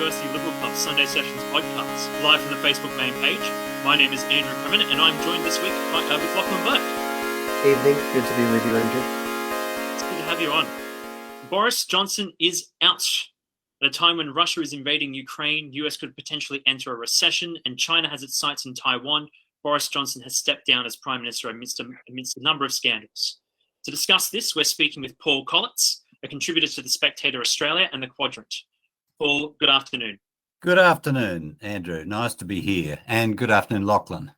University Liberal Club Sunday Sessions podcast, live from the Facebook main page. My name is Andrew Kremen, and I'm joined this week with Lachlan Burke. Evening, good to be with you, Andrew. It's good to have you on. Boris Johnson is out. At a time when Russia is invading Ukraine, US could potentially enter a recession, and China has its sights in Taiwan, Boris Johnson has stepped down as Prime Minister amidst a number of scandals. To discuss this, we're speaking with Paul Collits, a contributor to The Spectator Australia and The Quadrant. Paul, good afternoon. Good afternoon, Andrew. Nice to be here. And good afternoon, Lachlan.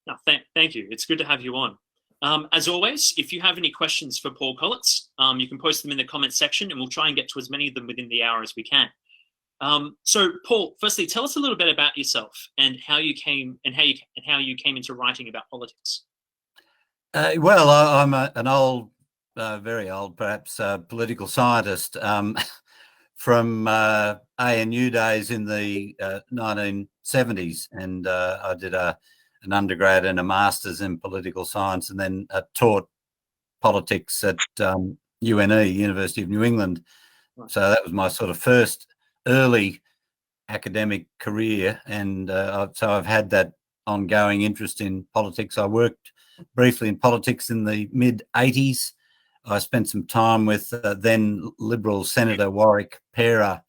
No, thank you. It's good to have you on. As always, if you have any questions for Paul Collits, you can post them in the comments section, and we'll try and get to as many of them within the hour as we can. So, Paul, firstly, tell us a little bit about yourself and how you came into writing about politics. Well, I'm an old, very old, perhaps, political scientist from ANU days in the 1970s, and I did an undergrad and a master's in political science, and then taught politics at UNE, University of New England. Right. So that was my sort of first early academic career, and so I've had that ongoing interest in politics. I worked briefly in politics in the mid-80s. I spent some time with then Liberal Senator Warwick Parer,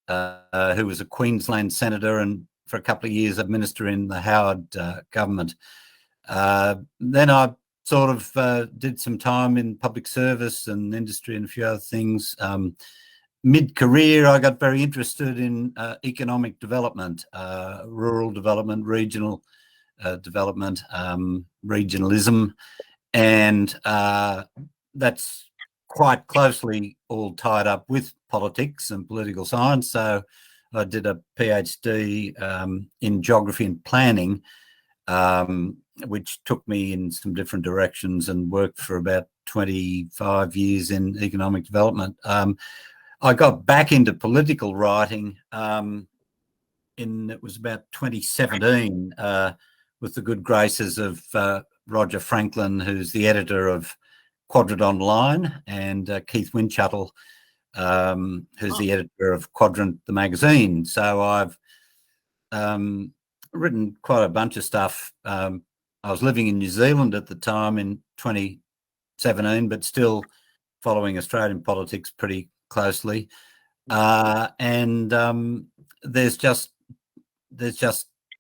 who was a Queensland senator and for a couple of years a minister in the Howard government. Then I sort of did some time in public service and industry and a few other things. Mid-career, I got very interested in economic development, rural development, regional development, regionalism, and that's quite closely all tied up with politics and political science. So I did a PhD in geography and planning, which took me in some different directions, and worked for about 25 years in economic development. I got back into political writing it was about 2017 with the good graces of Roger Franklin, who's the editor of Quadrant Online, and Keith Winchuttle, who's the editor of Quadrant, the magazine. So I've written quite a bunch of stuff. I was living in New Zealand at the time in 2017, but still following Australian politics pretty closely. And there's just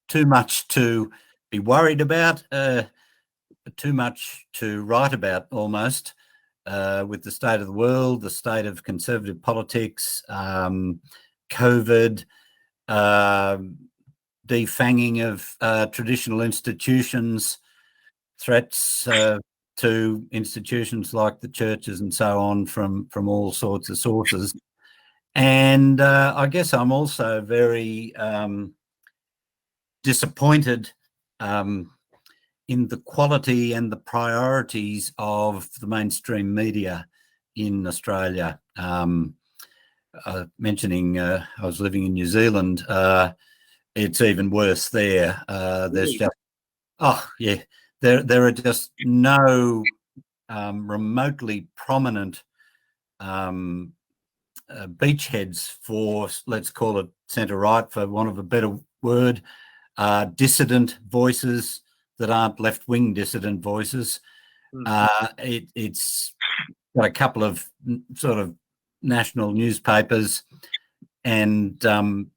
too much to be worried about, too much to write about almost, with the state of the world, the state of conservative politics, COVID, defanging of traditional institutions, threats to institutions like the churches and so on from all sorts of sources. And I guess I'm also very disappointed in the quality and the priorities of the mainstream media in Australia. Mentioning I was living in New Zealand, it's even worse there. There's just, there are just no remotely prominent beachheads for, let's call it centre-right for want of a better word, dissident voices that aren't left-wing dissident voices. It's got a couple of sort of national newspapers, and but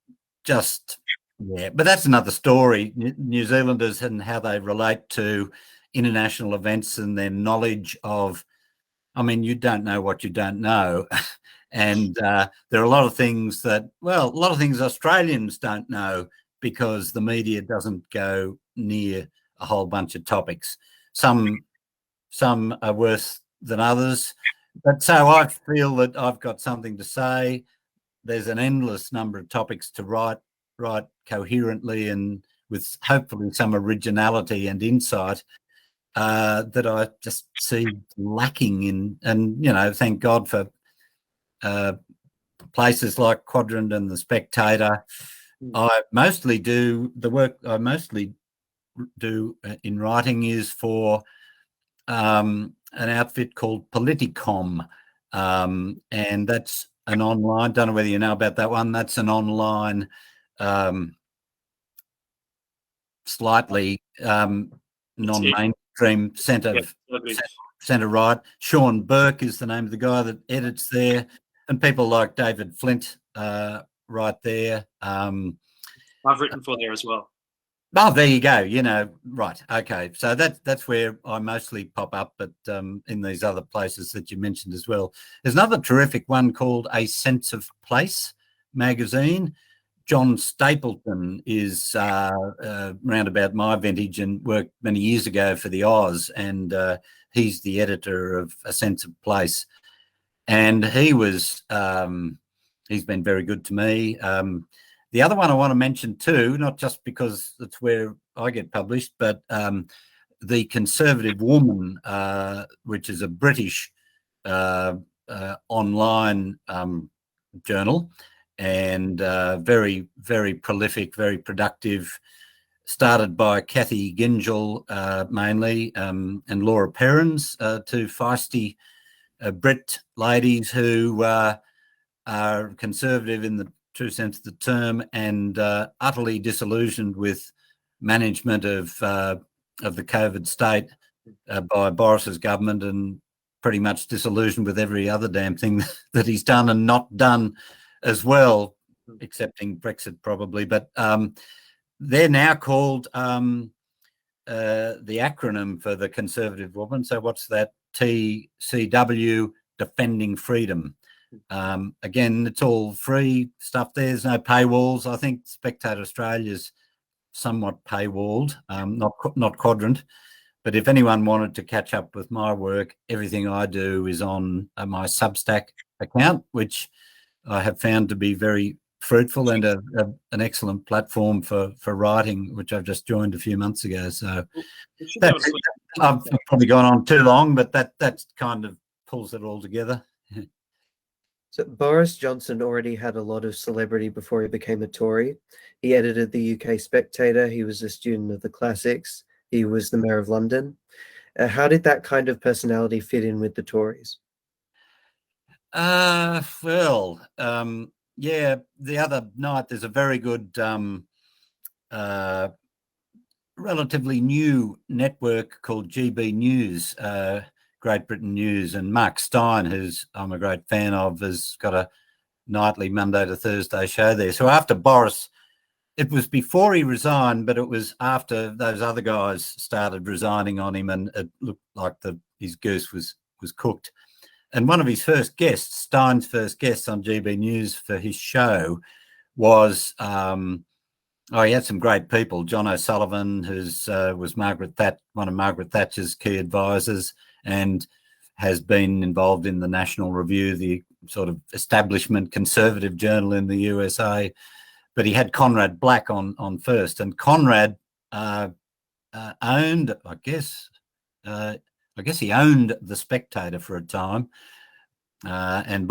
that's another story. New Zealanders and how they relate to international events and their knowledge of, I mean, you don't know what you don't know. And there are a lot of things Australians don't know because the media doesn't go near a whole bunch of topics. Some are worse than others. But so I feel that I've got something to say. There's an endless number of topics to write coherently and with hopefully some originality and insight that I just see lacking in. And, you know, thank God for places like Quadrant and The Spectator. I mostly do the work I mostly do in writing is for an outfit called Politicom, and that's an online. Don't know whether you know about that one. That's an online, slightly non-mainstream centre right. Sean Burke is the name of the guy that edits there, and people like David Flint right there. I've written for there as well. Oh, there you go. Right. Okay. So that's where I mostly pop up, but in these other places that you mentioned as well. There's another terrific one called A Sense of Place magazine. John Stapleton is round about my vintage and worked many years ago for the Oz, and he's the editor of A Sense of Place. And he was, he's been very good to me. The other one I want to mention too, not just because it's where I get published, but The Conservative Woman, which is a British online journal, and very, very prolific, very productive, started by Kathy Gingell mainly, and Laura Perrins, two feisty Brit ladies who are conservative in the true sense of the term, and utterly disillusioned with management of the COVID state by Boris's government, and pretty much disillusioned with every other damn thing that he's done and not done as well, excepting Brexit probably. But they're now called the acronym for the Conservative Woman. So what's that? TCW, Defending Freedom. Again, it's all free stuff. There's no paywalls. I think Spectator Australia's somewhat paywalled, not Quadrant. But if anyone wanted to catch up with my work, everything I do is on my Substack account, which I have found to be very fruitful and an excellent platform for writing, which I've just joined a few months ago. So I've probably gone on too long, but that kind of pulls it all together. So Boris Johnson already had a lot of celebrity before he became a Tory. He edited the UK Spectator. He was a student of the classics. He was the mayor of London. How did that kind of personality fit in with the Tories? Yeah, the other night there's a very good relatively new network called GB News, Great Britain News, and Mark Stein, who's I'm a great fan of, has got a nightly Monday to Thursday show there. So after Boris, it was before he resigned, but it was after those other guys started resigning on him, and it looked like his goose was cooked. And one of his first guests, Stein's first guests on GB News for his show was, he had some great people. John O'Sullivan, who's was one of Margaret Thatcher's key advisors, and has been involved in the National Review, the sort of establishment conservative journal in the USA. But he had Conrad Black on first, and Conrad owned, I guess he owned the Spectator for a time, and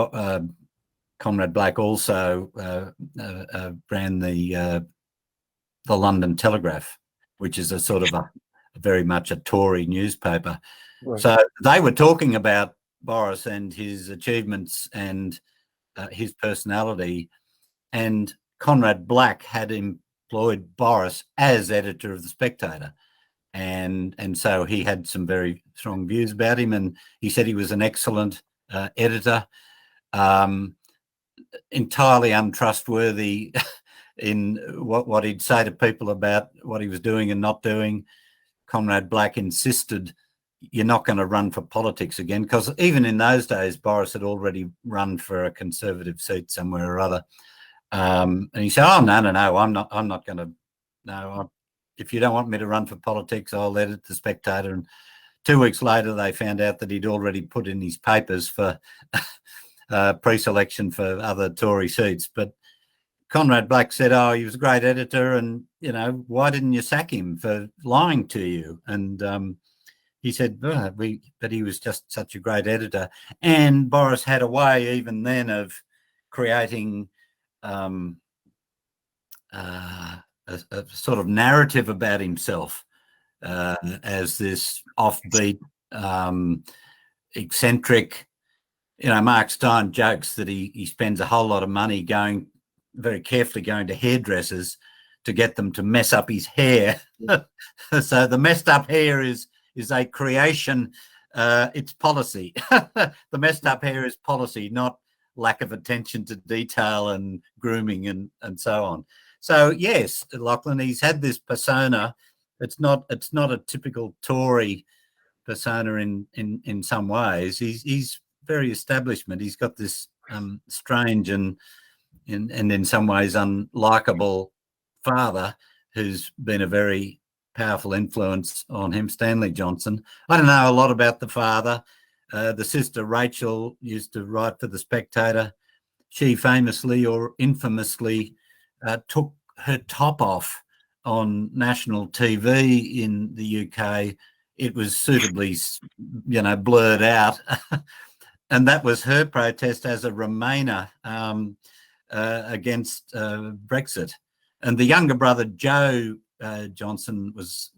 Conrad Black also ran the London Telegraph, which is a sort of a very much a Tory newspaper. Right. So they were talking about Boris and his achievements and his personality, and Conrad Black had employed Boris as editor of the Spectator. And so he had some very strong views about him, and he said he was an excellent editor, entirely untrustworthy in what he'd say to people about what he was doing and not doing. Conrad Black insisted, you're not going to run for politics again, because even in those days, Boris had already run for a Conservative seat somewhere or other. And he said, oh, no, I'm not going to, no, if you don't want me to run for politics, I'll edit the Spectator. And 2 weeks later, they found out that he'd already put in his papers for pre-selection for other Tory seats. But Conrad Black said, oh, he was a great editor, and, why didn't you sack him for lying to you? And he said, but he was just such a great editor. And Boris had a way even then of creating a sort of narrative about himself as this offbeat, eccentric, Mark Stein jokes that he spends a whole lot of money going very carefully going to hairdressers to get them to mess up his hair. So the messed up hair is a creation. It's policy. The messed up hair is policy, not lack of attention to detail and grooming and so on. So yes, Lachlan, he's had this persona. It's not a typical Tory persona in some ways. He's very establishment. He's got this strange and in some ways unlikable father who's been a very powerful influence on him, Stanley Johnson. I don't know a lot about the father. The sister Rachel used to write for The Spectator. She famously or infamously took her top off on national TV in the UK. It was suitably, blurred out. And that was her protest as a Remainer against Brexit. And the younger brother, Joe Johnson, was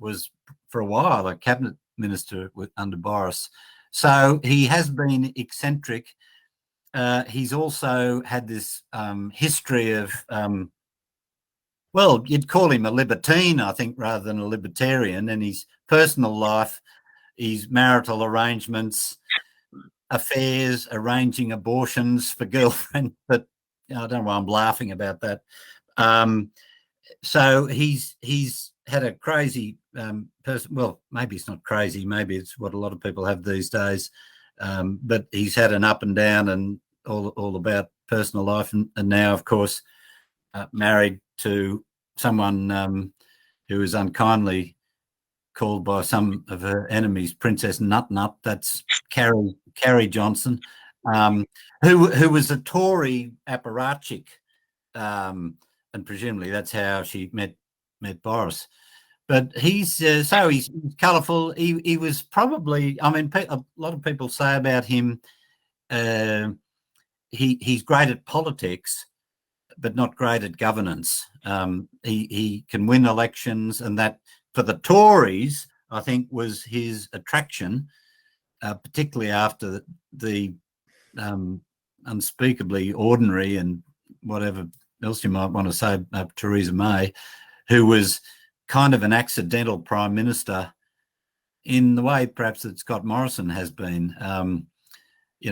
for a while a cabinet minister under Boris. So he has been eccentric. He's also had this history of, well, you'd call him a libertine, I think, rather than a libertarian. And his personal life, his marital arrangements, affairs, arranging abortions for girlfriends. But I don't know why I'm laughing about that. So he's had a crazy person. Well, maybe it's not crazy. Maybe it's what a lot of people have these days. But he's had an up and down and all about personal life. And now, of course, married to someone who is unkindly called by some of her enemies Princess Nut Nut. That's Carrie Johnson, who was a Tory apparatchik, and presumably that's how she met Boris. But he's colourful. He was probably, I mean, a lot of people say about him, he's great at politics, but not great at governance. He can win elections, and that for the Tories, I think, was his attraction, particularly after the unspeakably ordinary and whatever else you might want to say about Theresa May, who was kind of an accidental prime minister in the way perhaps that Scott Morrison has been.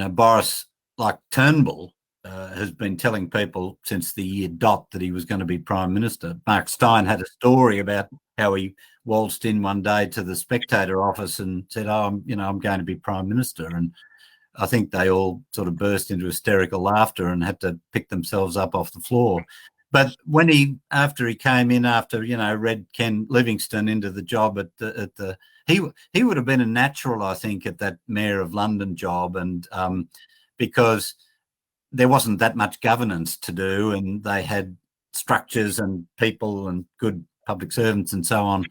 Boris, like Turnbull, has been telling people since the year dot that he was going to be prime minister. Mark Stein had a story about how he waltzed in one day to the Spectator office and said, I'm going to be prime minister. And I think they all sort of burst into hysterical laughter and had to pick themselves up off the floor. But after he came in, after, Red Ken Livingstone into the job he would have been a natural, I think, at that Mayor of London job. And because there wasn't that much governance to do, and they had structures and people and good public servants and so on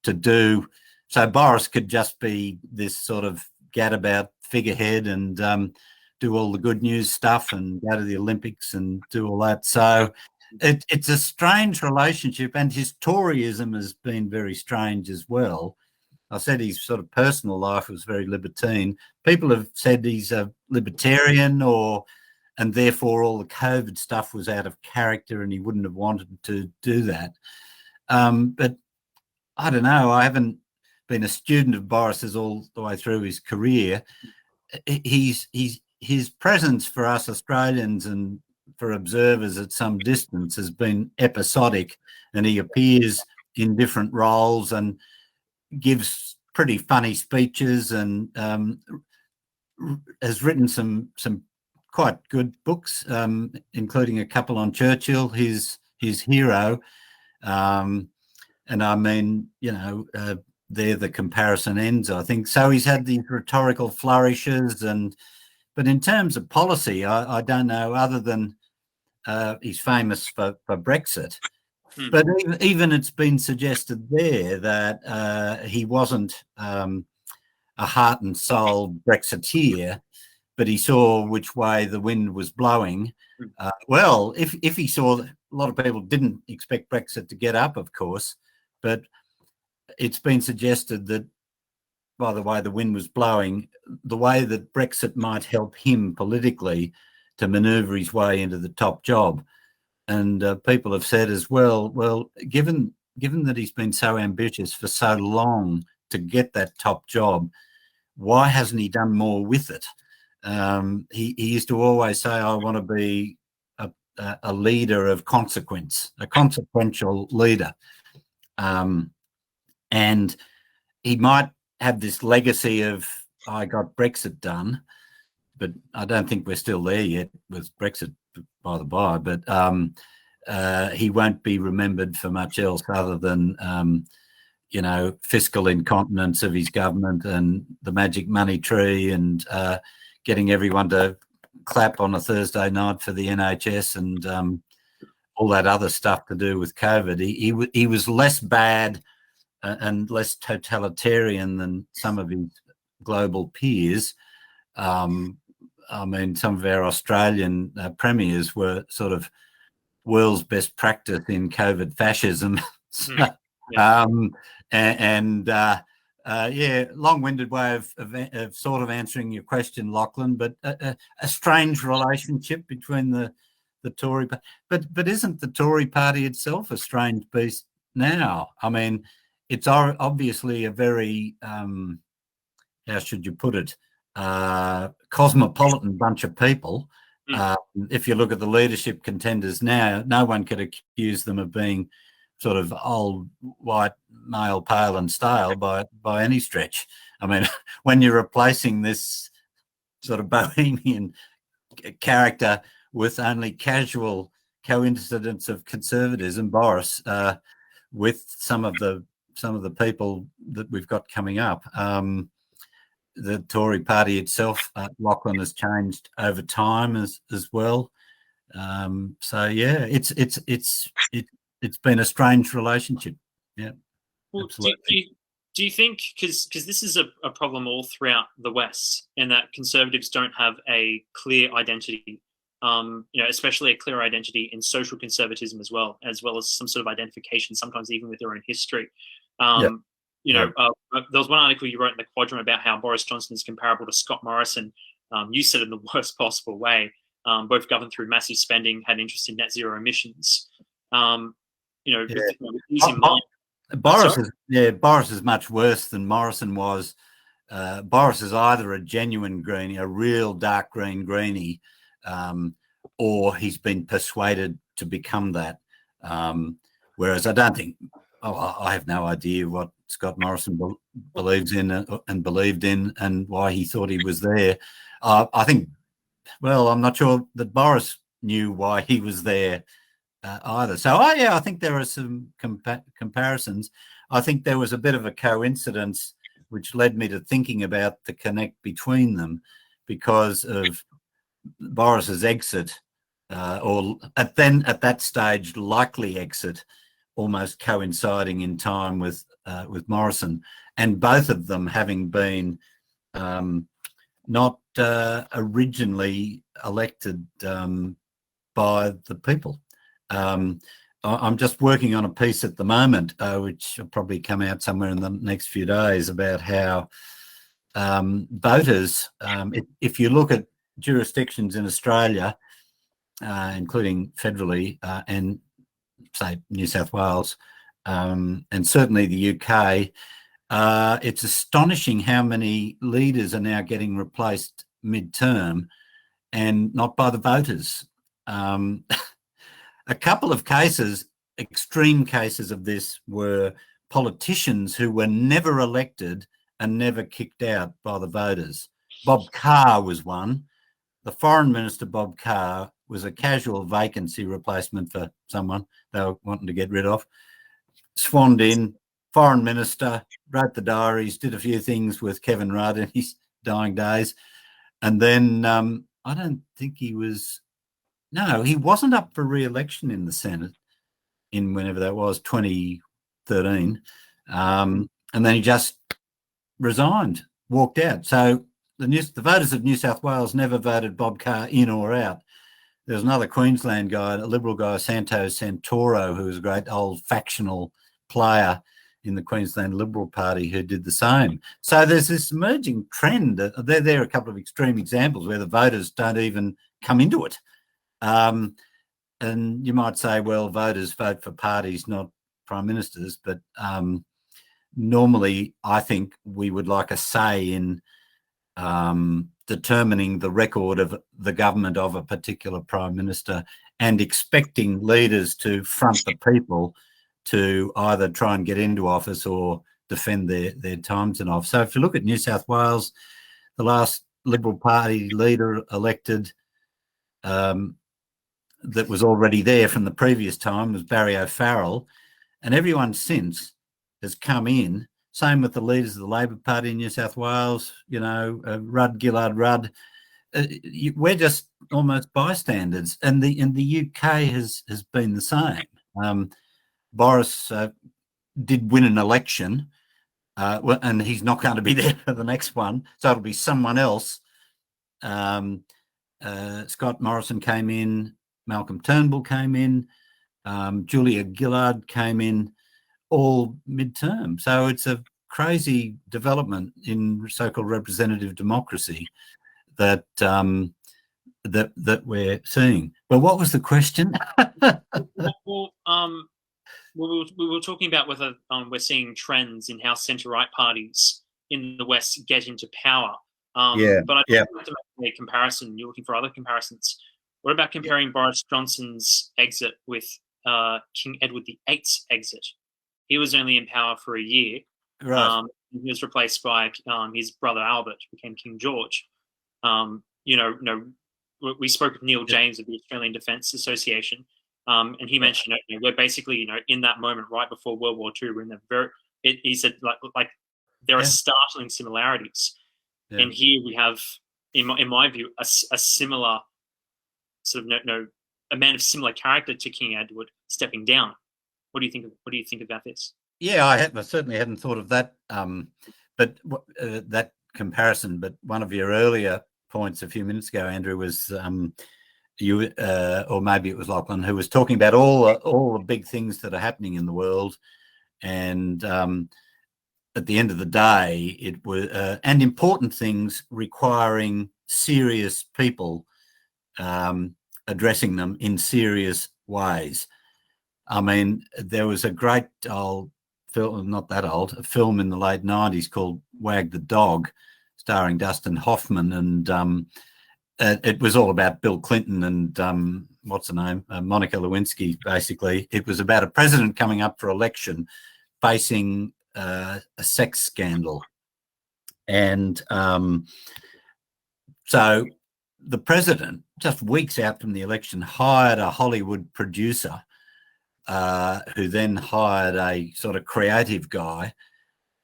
to do. So Boris could just be this sort of gadabout figurehead and do all the good news stuff and go to the Olympics and do all that. So it's a strange relationship, and his Toryism has been very strange as well. I said his sort of personal life was very libertine. People have said he's a libertarian, and therefore all the COVID stuff was out of character and he wouldn't have wanted to do that. But I don't know. I haven't been a student of Boris's all the way through his career. His presence for us Australians and for observers at some distance has been episodic, and he appears in different roles and gives pretty funny speeches and has written some quite good books, including a couple on Churchill, his hero. And I mean, there the comparison ends, I think. So he's had these rhetorical flourishes, but in terms of policy, I don't know, other than he's famous for Brexit. But even it's been suggested there that he wasn't a heart and soul Brexiteer, but he saw which way the wind was blowing. Well, if he saw, a lot of people didn't expect Brexit to get up, of course, but it's been suggested that by the way the wind was blowing, the way that Brexit might help him politically to manoeuvre his way into the top job. And people have said as well, given that he's been so ambitious for so long to get that top job, why hasn't he done more with it? He used to always say, I want to be a leader of consequence, a consequential leader. And he might have this legacy of, I got Brexit done, but I don't think we're still there yet with Brexit, by the by. But he won't be remembered for much else other than, fiscal incontinence of his government and the magic money tree and getting everyone to clap on a Thursday night for the NHS and all that other stuff to do with COVID. He was less bad and less totalitarian than some of his global peers. I mean, some of our Australian premiers were sort of world's best practice in COVID fascism. Long-winded way of sort of answering your question, Lachlan, but a strange relationship between the Tory, but isn't the Tory party itself a strange beast now? I mean, it's obviously a very, how should you put it, cosmopolitan bunch of people. If you look at the leadership contenders now, no one could accuse them of being sort of old, white, male, pale and stale by any stretch. I mean, when you're replacing this sort of bohemian character with only casual coincidence of conservatism, Boris, with some of the people that we've got coming up, the Tory party itself, Lachlan, has changed over time as well. So yeah, it's been a strange relationship. Yeah. Well, do you think, because this is a problem all throughout the West, in that conservatives don't have a clear identity, especially a clear identity in social conservatism as well as some sort of identification, sometimes even with their own history. There was one article you wrote in the Quadrant about how Boris Johnson is comparable to Scott Morrison. You said it in the worst possible way. Both governed through massive spending, had interest in net zero emissions. Boris is much worse than Morrison was. Boris is either a genuine greenie, a real dark green greenie, or he's been persuaded to become that. Whereas I don't think, I have no idea what Scott Morrison believes in and believed in and why he thought he was there. I think, I'm not sure that Boris knew why he was there either. So, I think there are some comparisons. I think there was a bit of a coincidence which led me to thinking about the connect between them because of Boris's exit, or at that stage likely exit, almost coinciding in time with Morrison, and both of them having been not originally elected by the people. I'm just working on a piece at the moment, which will probably come out somewhere in the next few days, about how voters, if you look at jurisdictions in Australia, including federally and say New South Wales, and certainly the UK, it's astonishing how many leaders are now getting replaced mid-term and not by the voters. A couple of cases, extreme cases of this, were politicians who were never elected and never kicked out by the voters. Bob Carr was one. The Foreign Minister, Bob Carr, was a casual vacancy replacement for someone they were wanting to get rid of. Swanned in, Foreign Minister, wrote the diaries, did a few things with Kevin Rudd in his dying days. And then I don't think he wasn't up for re-election in the Senate in whenever that was, 2013. And then he just resigned, walked out. So the voters of New South Wales never voted Bob Carr in or out. There was another Queensland guy, a Liberal guy, Santo Santoro, who was a great old factional player, in the Queensland Liberal Party who did the same. So there's this emerging trend. There are a couple of extreme examples where the voters don't even come into it. And you might say, well, voters vote for parties, not prime ministers. But normally, I think we would like a say in determining the record of the government of a particular prime minister and expecting leaders to front the people to either try and get into office or defend their times in office. So if you look at New South Wales, the last Liberal Party leader elected that was already there from the previous time was Barry O'Farrell, and everyone since has come in. Same with the leaders of the Labor Party in New South Wales, Gillard Rudd. We're just almost bystanders, and the UK has been the same. Boris did win an election, and he's not going to be there for the next one, so it'll be someone else. Scott Morrison came in, Malcolm Turnbull came in, Julia Gillard came in, all mid-term. So it's a crazy development in so-called representative democracy that that we're seeing. But what was the question? Well, we were talking about whether we're seeing trends in how centre-right parties in the West get into power. But I'd like to make a comparison. You're looking for other comparisons. What about comparing Boris Johnson's exit with King Edward VIII's exit? He was only in power for a year. Right. He was replaced by his brother Albert, who became King George. We spoke with Neil James of the Australian Defence Association, and he mentioned we're basically in that moment right before World War II. We're in the he said like there are startling similarities, and here we have, in my view, a similar sort of a man of similar character to King Edward stepping down. What do you think? What do you think about this? Yeah, I certainly hadn't thought of that, but that comparison. But one of your earlier points a few minutes ago, Andrew, was you, or maybe it was Lachlan, who was talking about all the big things that are happening in the world, and at the end of the day, it was and important things requiring serious people addressing them in serious ways. I mean, there was a great old film, not that old, a film in the late 90s called Wag the Dog, starring Dustin Hoffman, and it was all about Bill Clinton and what's her name, Monica Lewinsky. Basically, it was about a president coming up for election, facing a sex scandal, and so the president, just weeks out from the election, hired a Hollywood producer, who then hired a sort of creative guy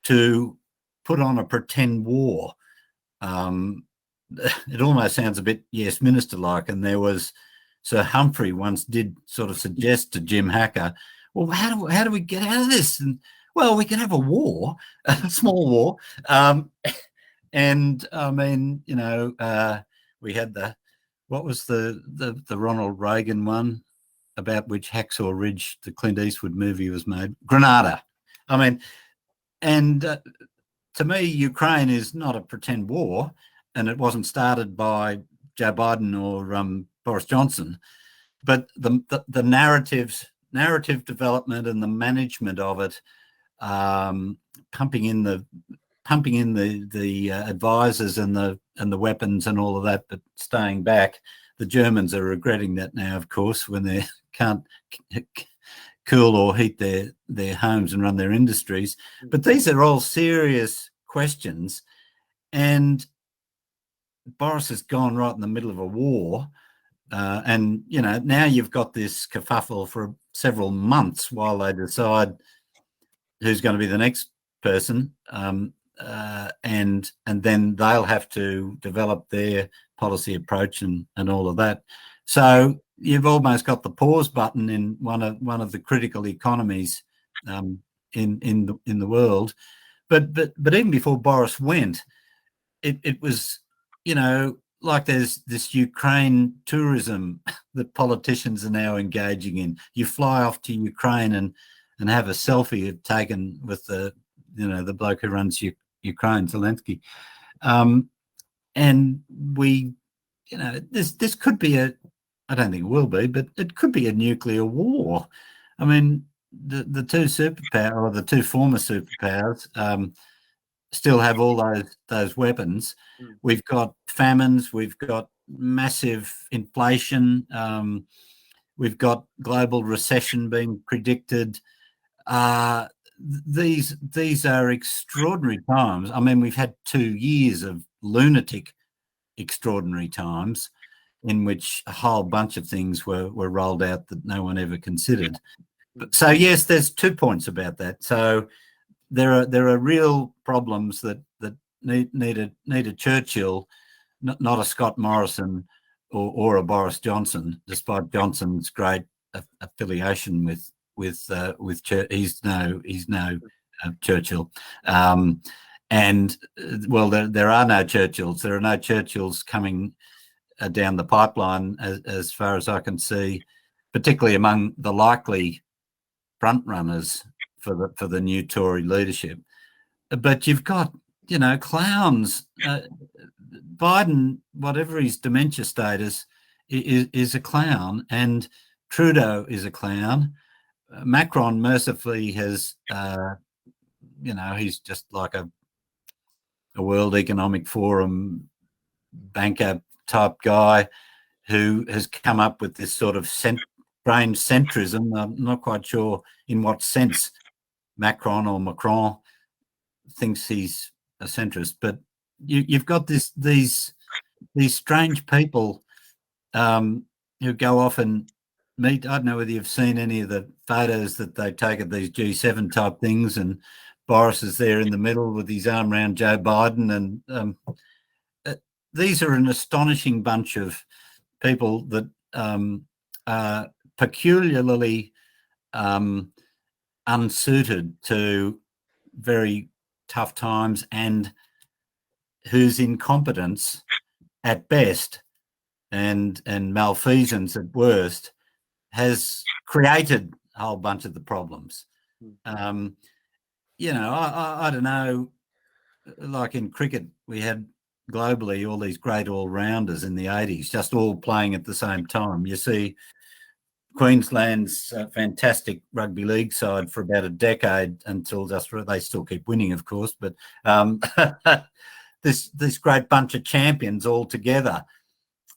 to put on a pretend war. It almost sounds a bit Yes Minister-like, and there was Sir Humphrey once did sort of suggest to Jim Hacker, well, how do we get out of this? And well, we can have a war, a small war. And I mean, we had what was the Ronald Reagan one about which Hacksaw Ridge, the Clint Eastwood movie, was made? Grenada. I mean, and to me, Ukraine is not a pretend war, and it wasn't started by Joe Biden or Boris Johnson, but the narrative development and the management of it, pumping in the advisors and the weapons and all of that, but staying back. The Germans are regretting that now, of course, when they can't cool or heat their homes and run their industries. But these are all serious questions, and Boris has gone right in the middle of a war, and now you've got this kerfuffle for several months while they decide who's going to be the next person, and then they'll have to develop their policy approach and all of that. So you've almost got the pause button in one of the critical economies in the world. But even before Boris went, it was like there's this Ukraine tourism that politicians are now engaging in. You fly off to Ukraine and have a selfie taken with the bloke who runs Ukraine, Zelensky. And we, this could be I don't think it will be, but it could be a nuclear war. I mean, the two superpowers, or the two former superpowers, still have all those weapons. We've got famines, we've got massive inflation, we've got global recession being predicted. These are extraordinary times. I mean, we've had 2 years of lunatic extraordinary times in which a whole bunch of things were rolled out that no one ever considered. So yes, there's 2 points about that. So there are real problems that need a Churchill, not a Scott Morrison or a Boris Johnson, despite Johnson's great affiliation with he's no Churchill. And well, there are no Churchills. There are no Churchills coming down the pipeline, as far as I can see, particularly among the likely front runners for the new Tory leadership. But you've got, clowns. Biden, whatever his dementia status, is a clown, and Trudeau is a clown. Macron mercifully has, he's just like a World Economic Forum banker type guy who has come up with this sort of strange centrism. I'm not quite sure in what sense Macron thinks he's a centrist, but you've got these strange people who go off and meet. I don't know whether you've seen any of the photos that they take at these G7 type things, and Boris is there in the middle with his arm around Joe Biden, and these are an astonishing bunch of people that are peculiarly unsuited to very tough times, and whose incompetence at best and malfeasance at worst has created a whole bunch of the problems. I don't know, like in cricket, we had globally all these great all-rounders in the 80s, just all playing at the same time. You see Queensland's fantastic rugby league side for about a decade until they still keep winning, of course, but this great bunch of champions all together.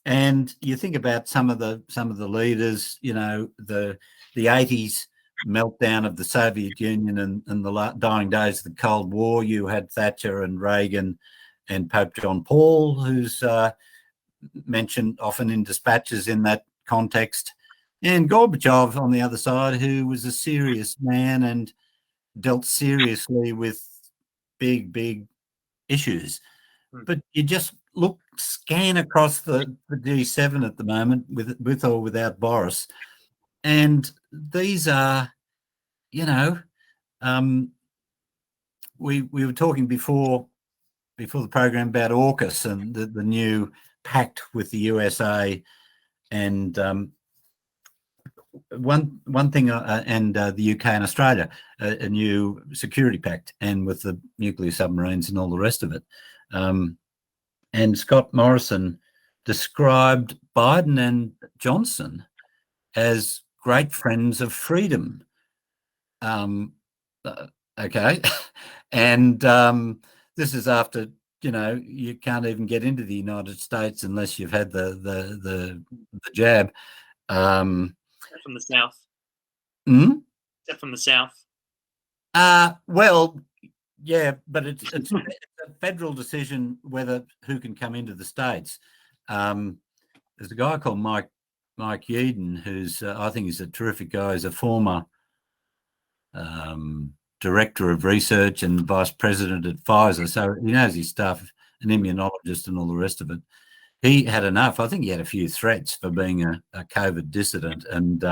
And you think about some of the leaders, the 80s meltdown of the Soviet Union and the dying days of the Cold War. You had Thatcher and Reagan and Pope John Paul, who's mentioned often in dispatches in that context, and Gorbachev on the other side, who was a serious man and dealt seriously with big issues. But you just scan across the G7 at the moment with or without Boris, and these are, we were talking before the program about AUKUS and the new pact with the USA, and one thing, and the UK and Australia, a new security pact, and with the nuclear submarines and all the rest of it. And Scott Morrison described Biden and Johnson as great friends of freedom. Okay. And this is after, you can't even get into the United States unless you've had the jab. Except from the South. Except from the South. Well, yeah, but it's a federal decision who can come into the States. There's a guy called Mike Yeadon, who's I think he's a terrific guy. He's a former director of research and vice president at Pfizer, so he knows his stuff, an immunologist and all the rest of it. He had enough. I think he had a few threats for being a COVID dissident and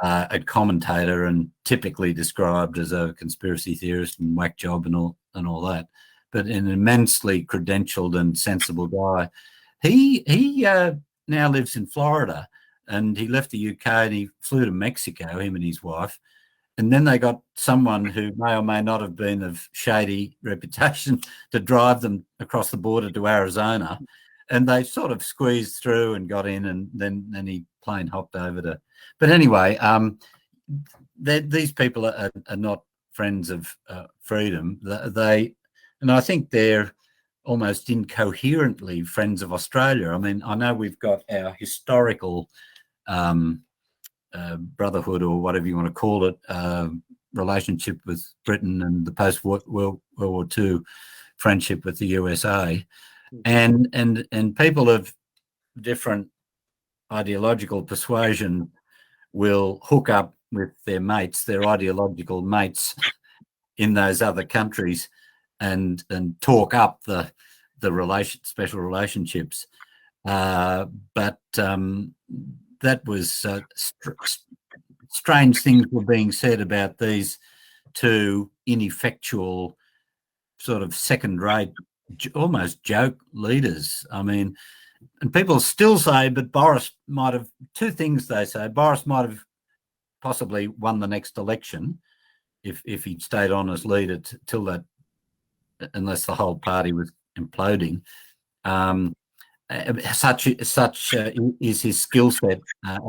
a commentator, and typically described as a conspiracy theorist and whack job and all that. But an immensely credentialed and sensible guy. He now lives in Florida, and he left the UK and he flew to Mexico, him and his wife, and then they got someone who may or may not have been of shady reputation to drive them across the border to Arizona, and they sort of squeezed through and got in, and then he plane hopped over to. But anyway, these people are not friends of freedom. And I think they're almost incoherently friends of Australia. I mean, I know we've got our historical brotherhood, or whatever you want to call it, relationship with Britain, and the post-World War II friendship with the USA, and people of different ideological persuasion will hook up with their mates, their ideological mates in those other countries, and talk up the special relationships. But that was strange things were being said about these two ineffectual, sort of second-rate, almost joke leaders. I mean, and people still say, but Boris might have, two things they say. Boris might have possibly won the next election if he'd stayed on as leader till that, unless the whole party was imploding. Such is his skill set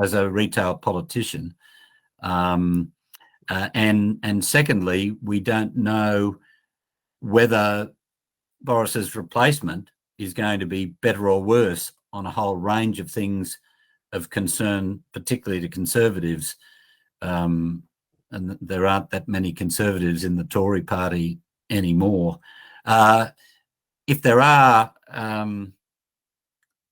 as a retail politician. And secondly, we don't know whether Boris's replacement is going to be better or worse on a whole range of things of concern, particularly to Conservatives. And there aren't that many Conservatives in the Tory party anymore. If there are,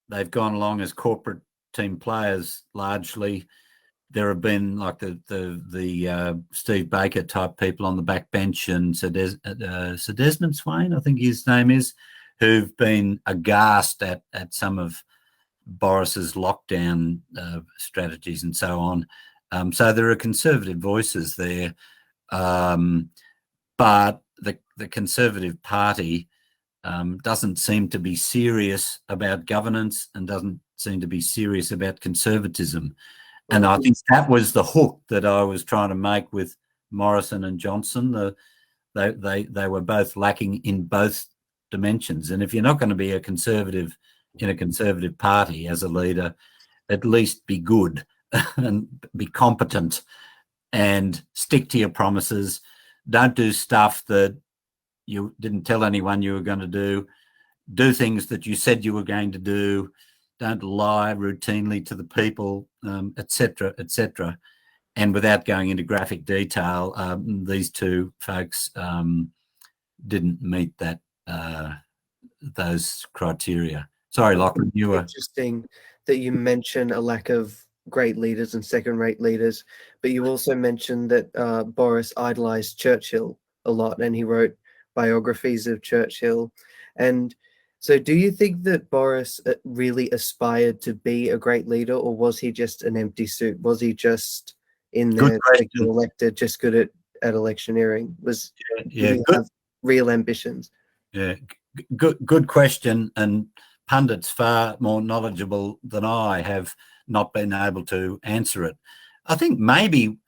they've gone along as corporate team players largely. There have been like the Steve Baker type people on the backbench, and Sir Desmond Swain, I think his name is, who've been aghast at some of Boris's lockdown strategies and so on. So there are Conservative voices there, but the Conservative Party doesn't seem to be serious about governance and doesn't seem to be serious about conservatism. And I think that was the hook that I was trying to make with Morrison and Johnson. They were both lacking in both dimensions. And if you're not going to be a Conservative in a Conservative party as a leader, at least be good and be competent and stick to your promises. Don't do stuff that you didn't tell anyone you were going to do. Do things that you said you were going to do. Don't lie routinely to the people, etc., etc. And without going into graphic detail, these two folks didn't meet those criteria. Sorry, Lachlan, you were... Interesting that you mention a lack of great leaders and second-rate leaders, but you also mentioned that Boris idolized Churchill a lot, and he wrote biographies of Churchill. And so do you think that Boris really aspired to be a great leader, or was he just an empty suit? Was he just in there to get elected, just good at electioneering? Did he have real ambitions? Yeah, good question. And pundits far more knowledgeable than I have not been able to answer it. I think maybe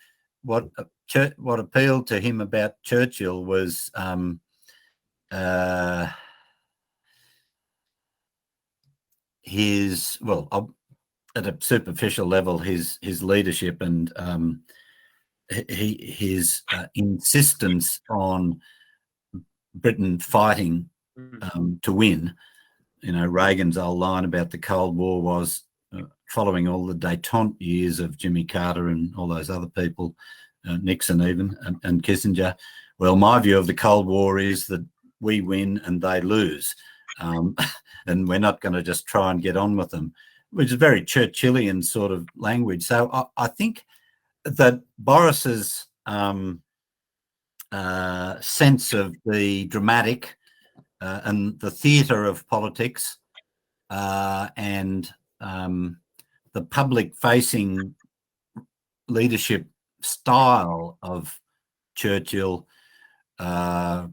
what appealed to him about Churchill was his, well, at a superficial level, his leadership and his insistence on Britain fighting to win. You know, Reagan's old line about the Cold War was following all the détente years of Jimmy Carter and all those other people, Nixon even, and Kissinger. Well, my view of the Cold War is that we win and they lose. And we're not going to just try and get on with them, which is very Churchillian sort of language. So I think that Boris's sense of the dramatic and the theatre of politics and the public-facing leadership style of Churchill, I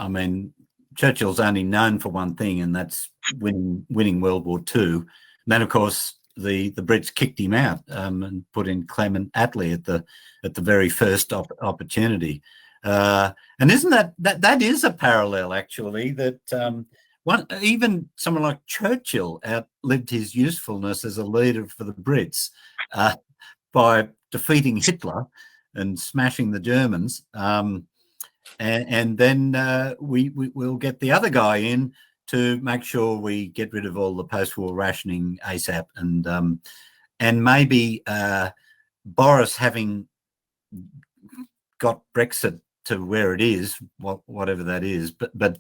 mean, Churchill's only known for one thing, and that's winning World War II. And then, of course, the Brits kicked him out and put in Clement Attlee at the very first opportunity. And isn't that is a parallel actually, that even someone like Churchill outlived his usefulness as a leader for the Brits by defeating Hitler and smashing the Germans. And then we'll get the other guy in to make sure we get rid of all the post-war rationing ASAP, and maybe Boris, having got Brexit to where it is, whatever that is, but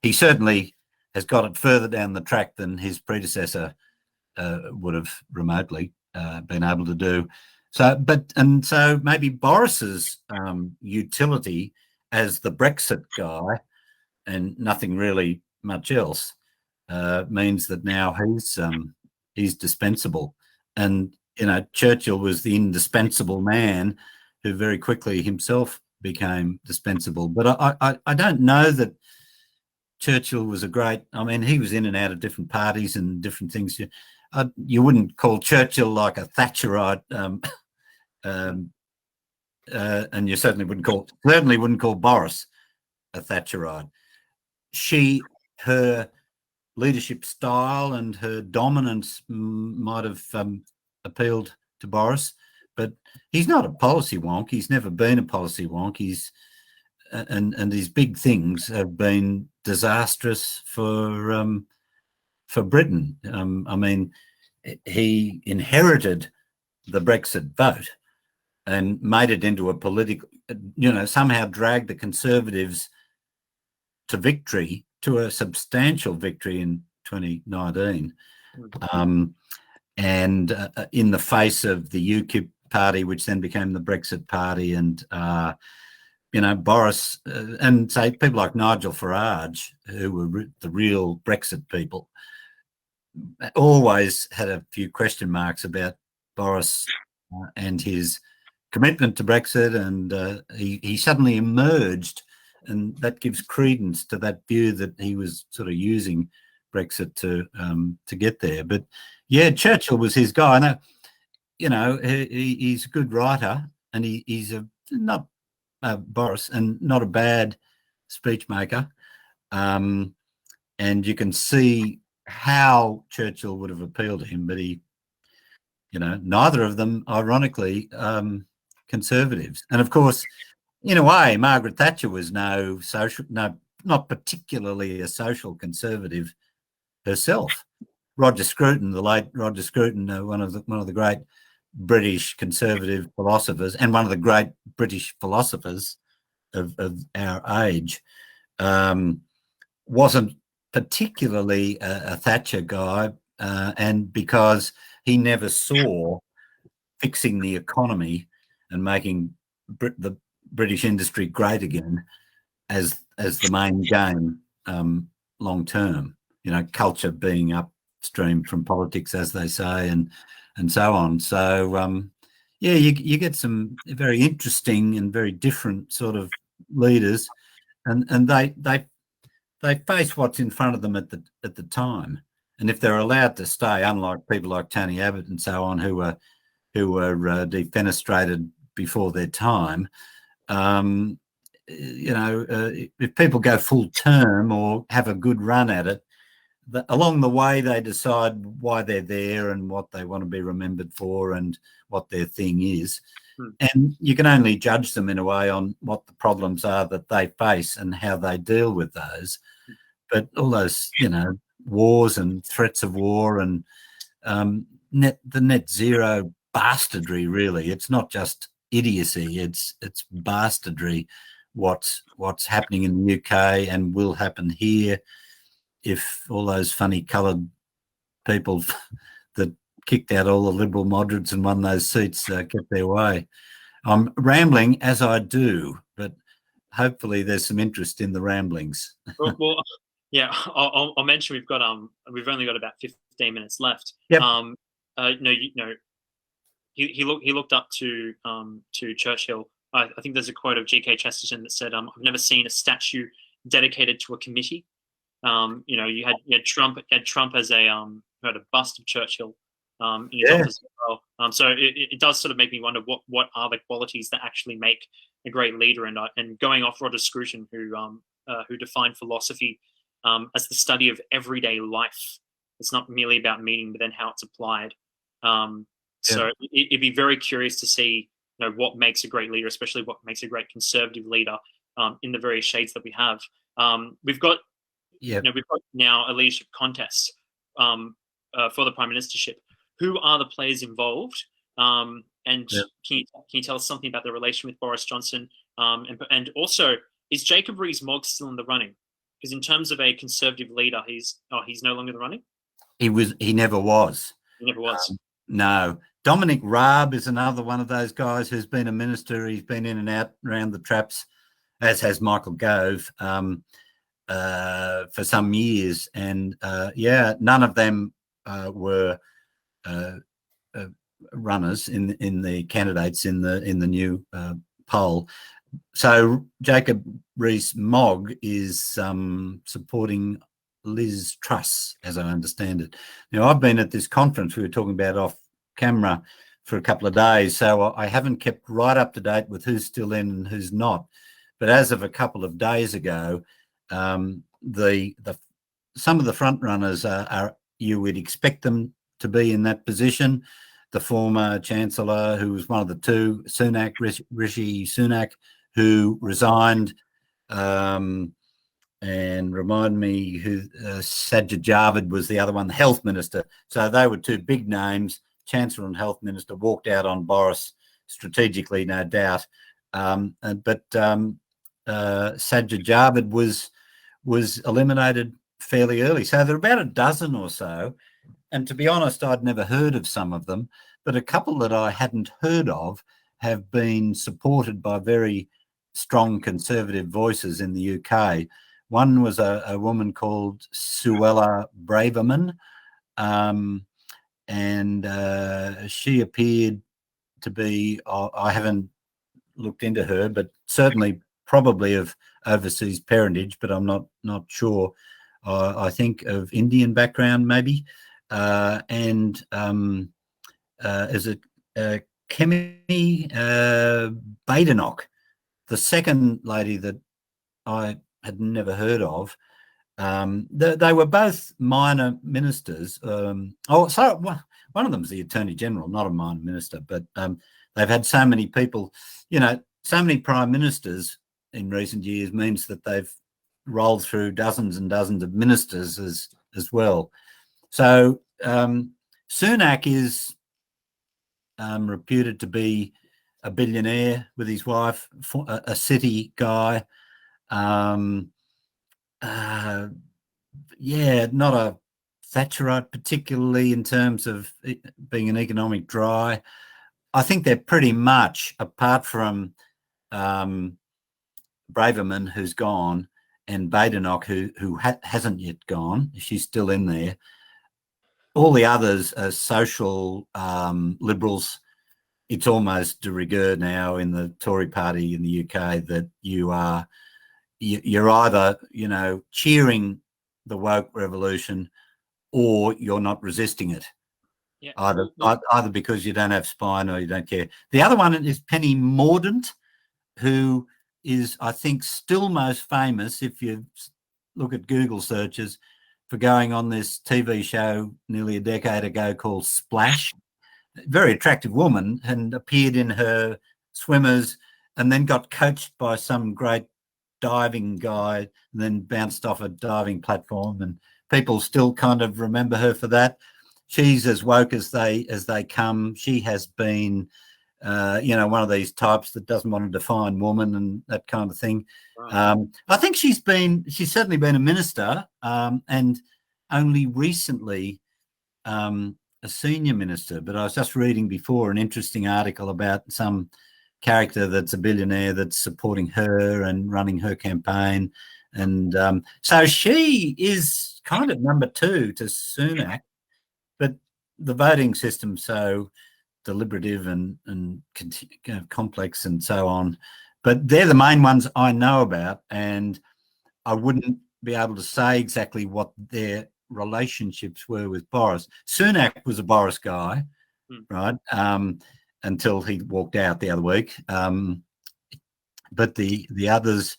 he certainly has got it further down the track than his predecessor would have remotely been able to do. So maybe Boris's utility as the Brexit guy and nothing really much else means that now he's dispensable. And Churchill was the indispensable man who very quickly himself became dispensable. But I don't know that Churchill was a great. I mean, he was in and out of different parties and different things. You wouldn't call Churchill like a Thatcherite. And you certainly wouldn't call Boris a Thatcherite. Her leadership style and her dominance might have appealed to Boris, but he's not a policy wonk. He's never been a policy wonk. And his big things have been disastrous for Britain. I mean, he inherited the Brexit vote and made it into a political, somehow dragged the Conservatives to victory, to a substantial victory in 2019. And in the face of the UKIP party, which then became the Brexit party, and, Boris, and say people like Nigel Farage, who were the real Brexit people, always had a few question marks about Boris and his commitment to Brexit, and he suddenly emerged, and that gives credence to that view that he was sort of using Brexit to get there. But yeah, Churchill was his guy. And he's a good writer, and he's not Boris, and not a bad speech maker. And you can see how Churchill would have appealed to him, but neither of them, ironically, Conservatives. And of course, in a way, Margaret Thatcher was not particularly a social conservative herself. Roger Scruton, the late Roger Scruton, one of the great British conservative philosophers, and one of the great British philosophers of our age, wasn't particularly a Thatcher guy, and because he never saw fixing the economy and making the British industry great again as the main game long term. Culture being upstream from politics, as they say, and so on. So you get some very interesting and very different sort of leaders, and they face what's in front of them at the time. And if they're allowed to stay, unlike people like Tony Abbott and so on, who were defenestrated before their time, if people go full term or have a good run at it, along the way they decide why they're there and what they want to be remembered for and what their thing is. And you can only judge them in a way on what the problems are that they face and how they deal with those. But all those, wars and threats of war and the net zero bastardry, really. It's not just idiocy, it's bastardry what's happening in the UK and will happen here if all those funny coloured people that kicked out all the Liberal moderates and won those seats get their way. I'm rambling as I do, but hopefully there's some interest in the ramblings. Well, yeah, I'll mention we've only got about 15 minutes left. Yep. He looked up to Churchill. I think there's a quote of G.K. Chesterton that said, "I've never seen a statue dedicated to a committee." You had Trump as who had a bust of Churchill in his Yeah. office as well. So it does sort of make me wonder what are the qualities that actually make a great leader. And going off Roger Scruton, who defined philosophy as the study of everyday life. It's not merely about meaning, but then how it's applied. So it'd be very curious to see, what makes a great leader, especially what makes a great conservative leader in the various shades that we have. We've got now a leadership contest for the prime ministership. Who are the players involved? Can you tell us something about the relation with Boris Johnson? And also, is Jacob Rees-Mogg still in the running? Because in terms of a conservative leader, he's no longer in the running. He never was. He never was. No. Dominic Raab is another one of those guys who's been a minister. He's been in and out around the traps, as has Michael Gove, for some years. And none of them were runners in the candidates in the new poll. So Jacob Rees-Mogg is supporting Liz Truss, as I understand it. Now, I've been at this conference we were talking about off camera for a couple of days, so I haven't kept right up to date with who's still in and who's not. But as of a couple of days ago, some of the front runners are you would expect them to be in that position. The former Chancellor, who was one of the two, Rishi Sunak, who resigned, and remind me who Sajid Javid was the other one, the Health Minister. So they were two big names. Chancellor and Health Minister walked out on Boris strategically, no doubt. But Sajid Javid was eliminated fairly early. So there are about a dozen or so. And to be honest, I'd never heard of some of them, but a couple that I hadn't heard of have been supported by very strong conservative voices in the UK. One was a woman called Suella Braverman, and she appeared to be, I haven't looked into her, but certainly probably of overseas parentage, but I'm not sure. I think of Indian background maybe. And is it Kemi Badenoch, the second lady that I had never heard of. They were both minor ministers. One of them's the Attorney General, not a minor minister, but they've had so many people, so many prime ministers in recent years means that they've rolled through dozens and dozens of ministers as well. So Sunak is reputed to be a billionaire with his wife, a city guy. Not a Thatcherite, particularly in terms of being an economic dry. I think they're pretty much, apart from Braverman, who's gone, and Badenoch, who hasn't yet gone. She's still in there. All the others are social liberals. It's almost de rigueur now in the Tory party in the UK that you're either, cheering the woke revolution or you're not resisting it. Yeah. Either because you don't have spine or you don't care. The other one is Penny Mordaunt, who is, I think, still most famous if you look at Google searches for going on this TV show nearly a decade ago called Splash. Very attractive woman, and appeared in her swimmers and then got coached by some great diving guy and then bounced off a diving platform, and people still kind of remember her for that. She's as woke as they come. She has been one of these types that doesn't want to define woman and that kind of thing. Right. I think she's certainly been a minister, and only recently a senior minister. But I was just reading before an interesting article about some character that's a billionaire that's supporting her and running her campaign. And so she is kind of number two to Sunak, but the voting system's so deliberative and complex and so on. But they're the main ones I know about, and I wouldn't be able to say exactly what their relationships were with Boris. Sunak was a Boris guy, right? Until he walked out the other week. But the others,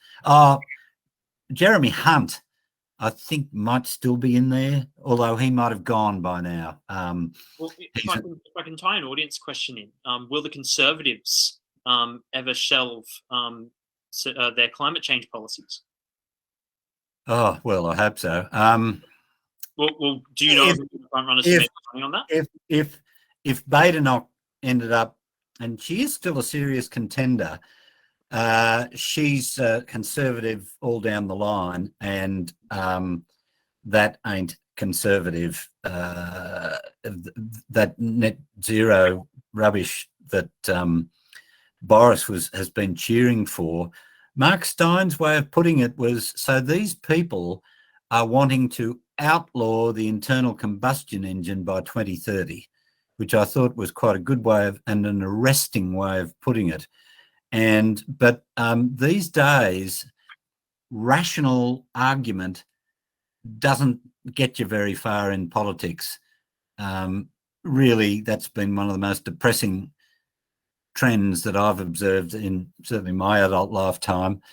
Jeremy Hunt, I think might still be in there, although he might have gone by now. Well, if I can tie an audience question in, will the Conservatives ever shelve their climate change policies? Oh, well, I hope so. Well, do you know who the front runners to make money on that? If Badenoch ended up, and she is still a serious contender, she's Conservative all down the line, and that ain't Conservative. That net zero rubbish that Boris has been cheering for. Mark Stein's way of putting it was, so these people are wanting to outlaw the internal combustion engine by 2030, which I thought was quite a good way of, and an arresting way of putting it. But these days, rational argument doesn't get you very far in politics. Really, that's been one of the most depressing trends that I've observed in certainly my adult lifetime,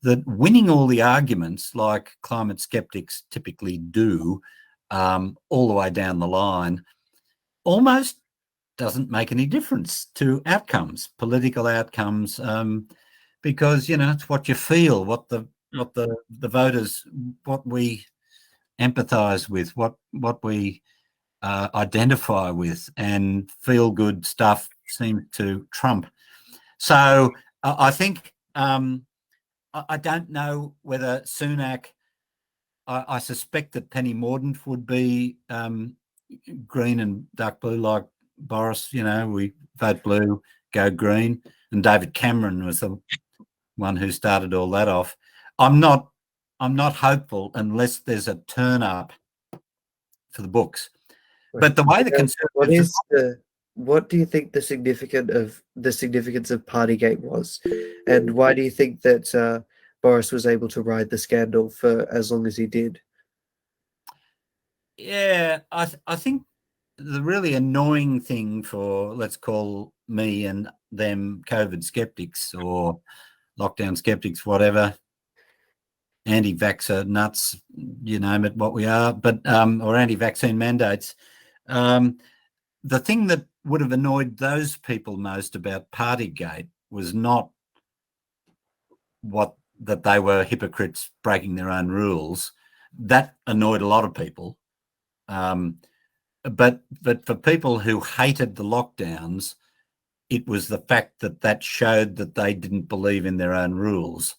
that winning all the arguments like climate skeptics typically do all the way down the line almost doesn't make any difference to outcomes, political outcomes, because, you know, it's what you feel, what the voters, what we empathise with, what we identify with, and feel good stuff seems to trump. So I think I don't know whether Sunak. I suspect that Penny Mordaunt would be green and dark blue like Boris. You know, we vote blue, go green, and David Cameron was the one who started all that off. I'm not hopeful unless there's a turn up for the books. But the way the Conservatives, what do you think the significance of Partygate was, and why do you think that Boris was able to ride the scandal for as long as he did? Yeah, I think the really annoying thing for, let's call me and them, COVID skeptics or lockdown skeptics, whatever, anti-vaxxer nuts, you name it, what we are, but or anti-vaccine mandates. The thing that would have annoyed those people most about Partygate was not that they were hypocrites breaking their own rules. That annoyed a lot of people. But for people who hated the lockdowns, it was the fact that showed that they didn't believe in their own rules.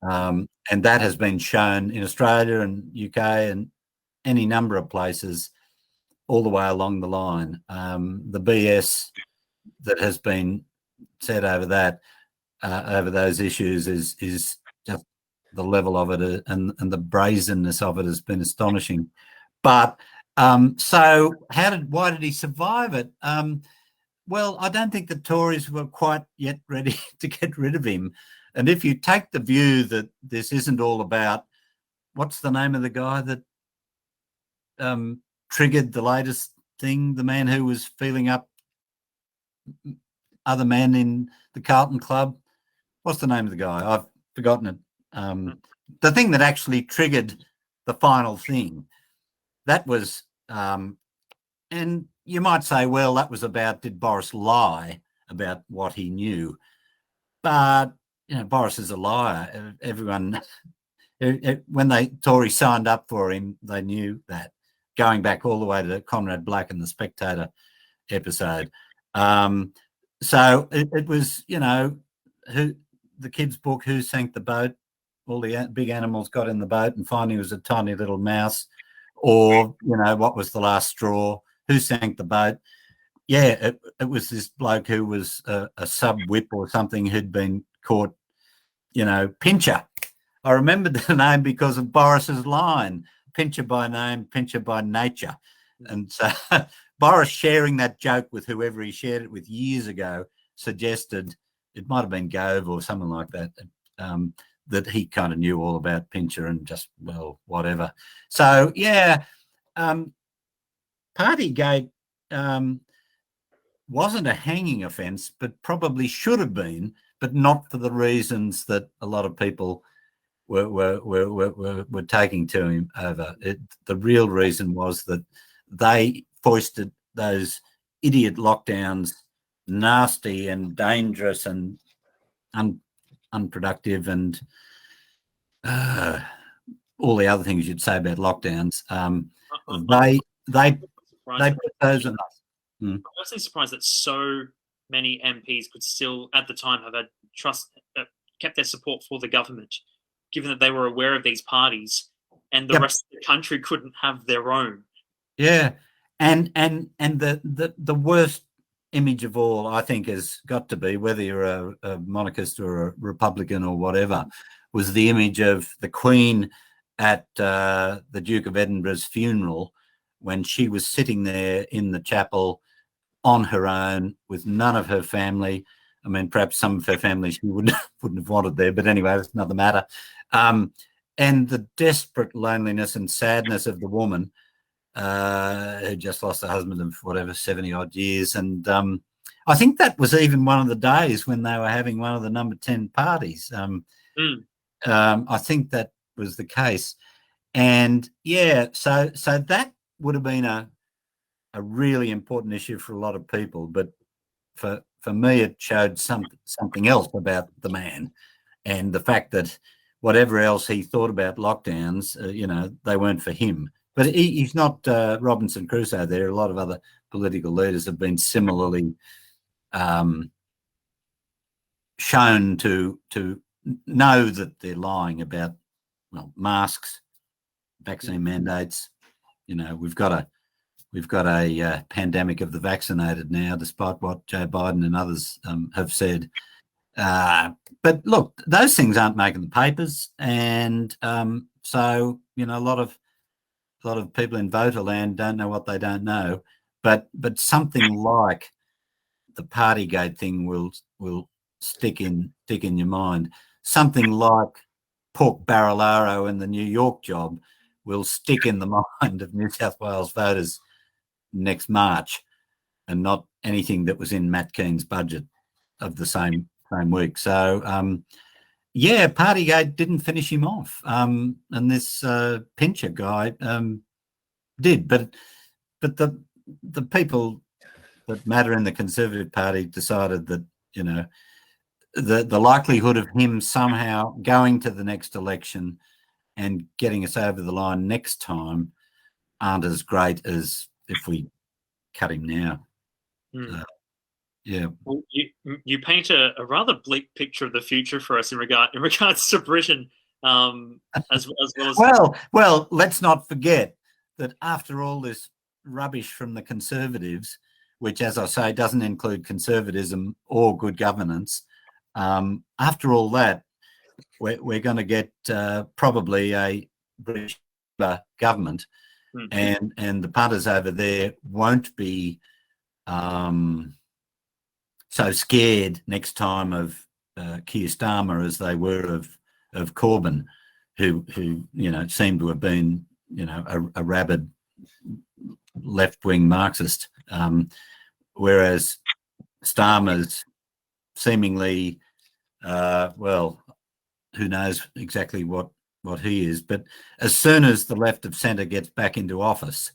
And that has been shown in Australia and UK and any number of places all the way along the line. The BS that has been said over that, over those issues is just the level of it, and the brazenness of it has been astonishing. But so why did he survive it? Well, I don't think the Tories were quite yet ready to get rid of him. And if you take the view that this isn't all about, what's the name of the guy that triggered the latest thing, the man who was feeling up other men in the Carlton Club, what's the name of the guy? I've forgotten it. The thing that actually triggered the final thing, that was, and you might say, well, that was about, did Boris lie about what he knew? But, you know, Boris is a liar. Everyone, when the Tories signed up for him, they knew that, going back all the way to Conrad Black and the Spectator episode. So it was, you know, the kid's book, Who Sank the Boat? All the big animals got in the boat and finally it was a tiny little mouse. Or, you know, what was the last straw? Who sank the boat? Yeah, it was this bloke who was a sub-whip or something who'd been caught, you know, Pincher. I remembered the name because of Boris's line, Pincher by name, Pincher by nature. And so Boris sharing that joke with whoever he shared it with years ago suggested, it might have been Gove or someone like that, that he kind of knew all about Pincher and just, well, whatever. So, yeah, Partygate wasn't a hanging offence, but probably should have been, but not for the reasons that a lot of people were taking to him over. The real reason was that they foisted those idiot lockdowns, nasty and dangerous and unproductive, and all the other things you'd say about lockdowns. They put those on us. I'm personally surprised that so many MPs could still, at the time, have had kept their support for the government, given that they were aware of these parties, and the rest of the country couldn't have their own. Yeah, and the worst image of all, I think, has got to be, whether you're a monarchist or a Republican or whatever, was the image of the Queen at the Duke of Edinburgh's funeral, when she was sitting there in the chapel on her own with none of her family. I mean, perhaps some of her family she wouldn't have wanted there, but anyway, that's another matter. And the desperate loneliness and sadness of the woman who just lost her husband of whatever 70 odd years. And I think that was even one of the days when they were having one of the number 10 parties. I think that was the case. And yeah, so that would have been a really important issue for a lot of people, but for me it showed something else about the man, and the fact that whatever else he thought about lockdowns, they weren't for him. But he's not Robinson Crusoe. There are a lot of other political leaders have been similarly shown to know that they're lying about, well, masks, vaccine mandates. We've got a pandemic of the vaccinated now, despite what Joe Biden and others have said. But look, those things aren't making the papers, and so a lot of people in voterland don't know what they don't know. But something like the Partygate thing will stick in your mind. Something like Pork Barilaro and the New York job will stick in the mind of New South Wales voters next March, and not anything that was in Matt Keane's budget of the same week. So Partygate didn't finish him off, and this Pincher guy did. But the people that matter in the Conservative Party decided that the likelihood of him somehow going to the next election and getting us over the line next time aren't as great as if we cut him now. Well, you paint a rather bleak picture of the future for us in regards to Britain, as well as well. Let's not forget that after all this rubbish from the Conservatives, which, as I say, doesn't include conservatism or good governance, after all that, we're going to get probably a British government. And the punters over there won't be so scared next time of Keir Starmer as they were of Corbyn, who seemed to have been a rabid left-wing Marxist, whereas Starmer's seemingly who knows exactly what he is. But as soon as the left of centre gets back into office,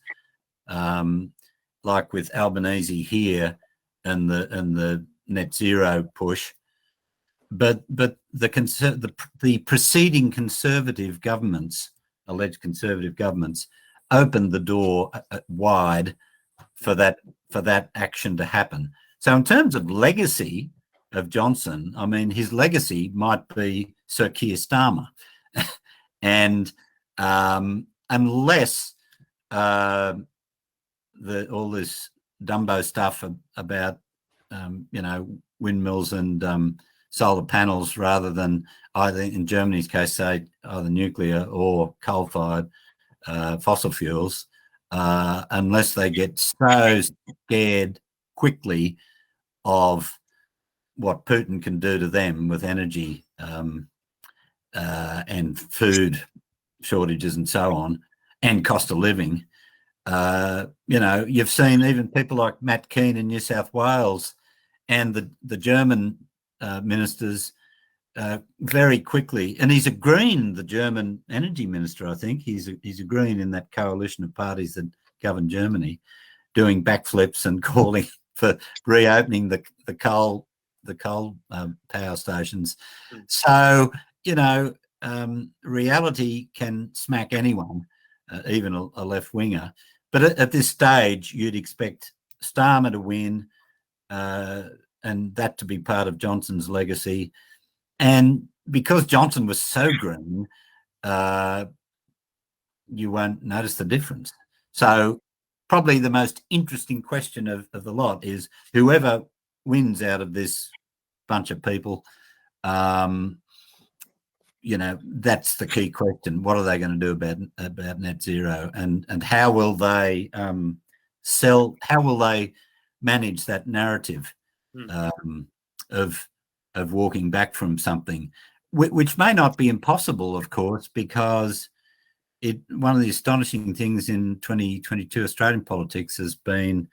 like with Albanese here and the net zero push, but the preceding Conservative governments, alleged Conservative governments, opened the door wide for that action to happen. So in terms of legacy of Johnson, I mean, his legacy might be Sir Keir Starmer. And unless all this Dumbo stuff about windmills and solar panels, rather than either, in Germany's case, say either nuclear or coal-fired fossil fuels, unless they get so scared quickly of what Putin can do to them with energy and food shortages and so on, and cost of living, You've seen even people like Matt Keane in New South Wales and the German ministers very quickly, and he's a Green, the German energy minister, I think. He's a Green in that coalition of parties that govern Germany, doing backflips and calling for reopening the coal power stations. So, reality can smack anyone, even a left-winger. But at this stage, you'd expect Starmer to win and that to be part of Johnson's legacy. And because Johnson was so green, you won't notice the difference. So probably the most interesting question of the lot is whoever wins out of this bunch of people, that's the key question. What are they going to do about net zero, and how will they how will they manage that narrative of walking back from something, which may not be impossible, of course, because one of the astonishing things in 2022 Australian politics has been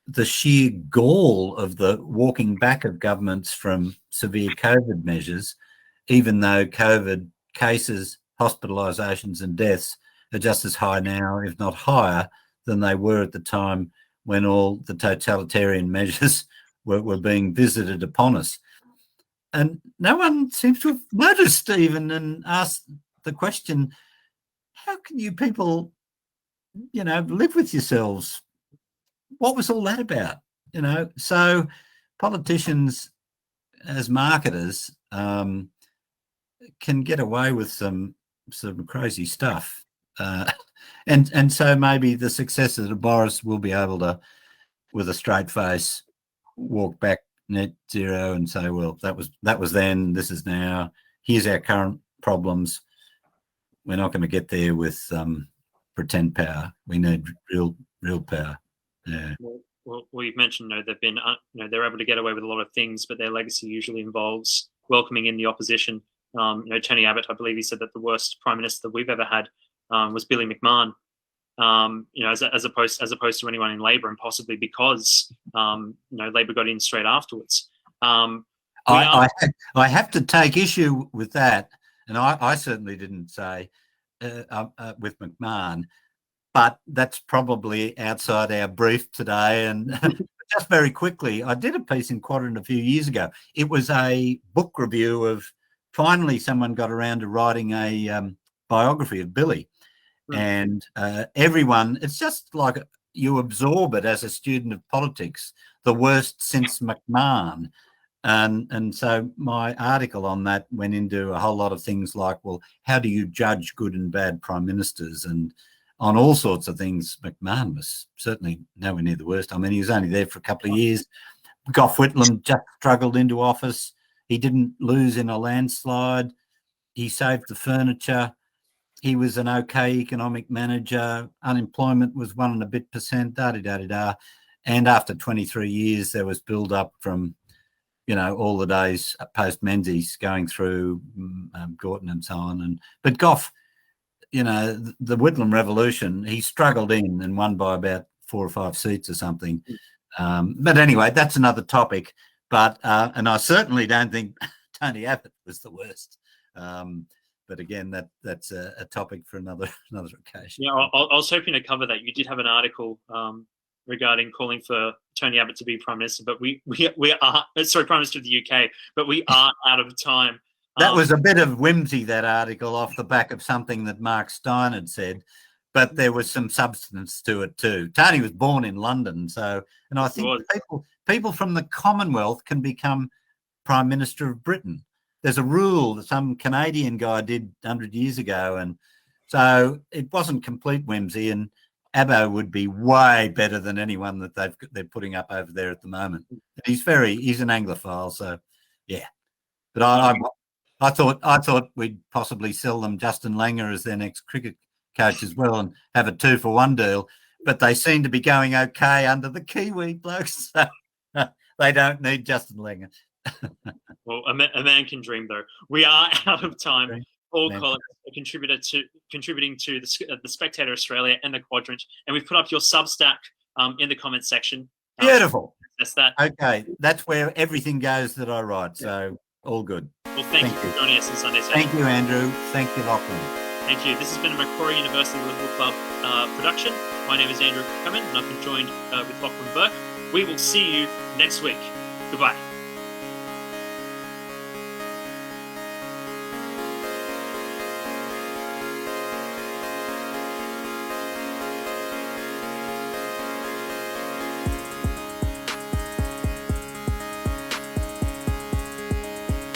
the sheer gall of the walking back of governments from severe COVID measures, even though COVID cases, hospitalisations and deaths are just as high now, if not higher, than they were at the time when all the totalitarian measures were being visited upon us. And no one seems to have noticed even and asked the question, how can you people, live with yourselves? What was all that about? So politicians as marketers can get away with some crazy stuff. And so maybe the successor to Boris will be able to, with a straight face, walk back net zero and say, well, that was then, this is now, here's our current problems. We're not going to get there with pretend power. We need real power. Yeah. Well, you've mentioned, they've been, they're able to get away with a lot of things, but their legacy usually involves welcoming in the opposition. Tony Abbott, I believe he said that the worst prime minister that we've ever had was Billy McMahon. As opposed to anyone in Labor, and possibly because Labor got in straight afterwards. I have to take issue with that, and I certainly didn't say with McMahon, but that's probably outside our brief today. And just very quickly, I did a piece in Quadrant a few years ago. It was a book review of, finally someone got around to writing a biography of Billy. And everyone, it's just like you absorb it as a student of politics, the worst since McMahon. And so my article on that went into a whole lot of things like, well, how do you judge good and bad prime ministers? And on all sorts of things, McMahon was certainly nowhere near the worst. I mean, he was only there for a couple of years. Gough Whitlam just struggled into office. He didn't lose in a landslide. He saved the furniture. He was an okay economic manager. Unemployment was 1% and a bit, da-da-da-da-da. And after 23 years, there was build-up from, all the days post-Menzies going through Gorton and so on. But Gough, the Whitlam revolution, he struggled in and won by about 4 or 5 seats or something. But anyway, that's another topic. But and I certainly don't think Tony Abbott was the worst. But again, that's a topic for another occasion. Yeah, I was hoping to cover that. You did have an article regarding calling for Tony Abbott to be Prime Minister, but we are, Prime Minister of the UK, but we are out of time. That was a bit of whimsy, that article, off the back of something that Mark Stein had said, but there was some substance to it too. Tony was born in London, and I think people from the Commonwealth can become Prime Minister of Britain. There's a rule that some Canadian guy did 100 years ago, and so it wasn't complete whimsy, and Abbo would be way better than anyone that they're putting up over there at the moment. He's an Anglophile, so yeah. But I thought we'd possibly sell them Justin Langer as their next cricket coach as well and have a 2-for-1 deal, but they seem to be going okay under the Kiwi blokes, so they don't need Justin Langer. Well, a man can dream, though. We are out of time. all Man. Collits are contributing to the Spectator Australia and the Quadrant, and we've put up your Substack in the comments section. Beautiful. That's that. Okay, that's where everything goes that I write. So all good. Well, thank you for joining us on Sunday Session. Thank you, Andrew. Thank you, Lachlan. Thank you. This has been a Macquarie University Liberal Club production. My name is Andrew Cummins, and I've been joined with Lachlan Burke. We will see you next week. Goodbye.